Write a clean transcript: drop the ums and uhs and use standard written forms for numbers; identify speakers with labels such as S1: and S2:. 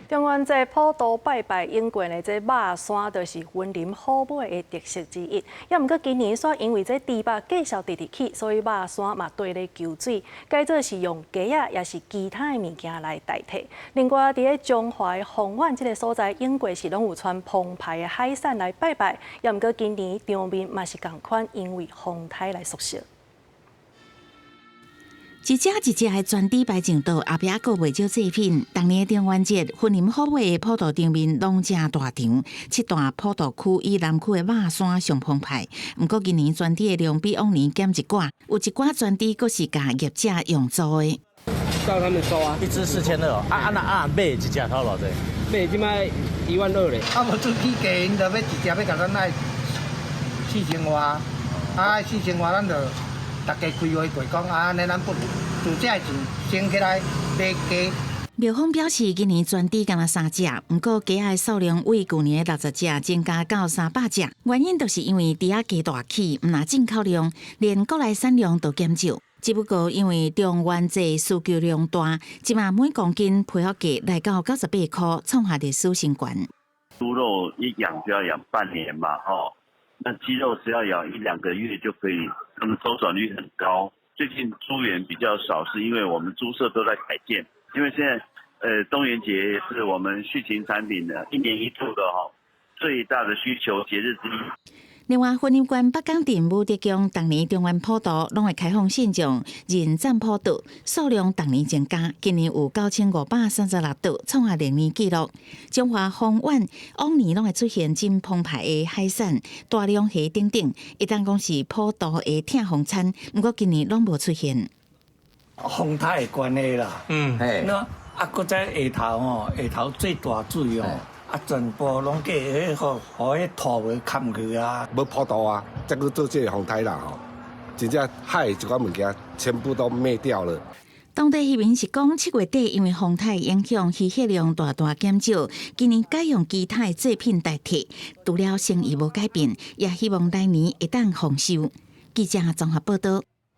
S1: 中原这普渡拜拜用过的这肉山，就是云林虎尾的特色之一。也毋过今年煞因为这猪肉继续直起，所以肉山嘛对咧求水，改做是用鸡仔也是其他的物件来代替。另外，伫咧中华凤苑这个所在，用过是拢有穿澎湃的海产来拜拜。也毋过今年场面嘛是同款，因为风台来缩小。
S2: 一只一只的全猪排上桌，后壁阁袂少祭品。当年的中元节，云林虎尾的普渡场面拢正大场，七大普渡区以南区的肉山上澎湃。毋过今年全猪的量比往年减一寡，有一寡全猪阁是甲业者用做的。
S3: 照他们收啊，
S4: 一只4200哦，那买一只头偌济？
S3: 买即摆12000咧。
S5: 无出去价，因着要一只要甲咱爱4000外，4000外咱着。大家规划过讲安尼咱不自这钱先起来买鸡。
S2: 庙方表示，今年全猪敢若3只，不过鸡仔数量为去年的60只增加到300只。原因就是因为猪仔加大起，毋但进口量，连国内产量都减少。只不过因为中元节需求量大，即马每公斤配合价来到98块，创下历史新高。
S6: 猪肉一养就要养半年嘛，那鸡肉只要养1-2个月就可以，它们周转率很高。最近猪源比较少，是因为我们猪舍都在改建。因为现在，中元节是我们畜禽产品的1年1度的最大的需求节日之一。
S2: 另外，云林县北港镇武德宫当年中元普渡拢会开放现场认证普渡，数量当年增加，今年有9536桌，创下历年纪录。中华凤苑往年拢会出现真澎湃的海产、大量虾等等，一旦讲是普渡的痛风餐，不过今年拢无出现。
S7: 风台的关系啦，那搁在下头下头最大水全部拢计互迄土给砍去啊！
S8: 要普渡啊，再去做这个风台啦真正海一寡物件全部都灭掉了。
S2: 当地渔民是讲，7月底因为风台影响，渔获量大大减少，今年改用其他的制品代替，除了生意无改变，也希望来年会当丰收。记者综合报道。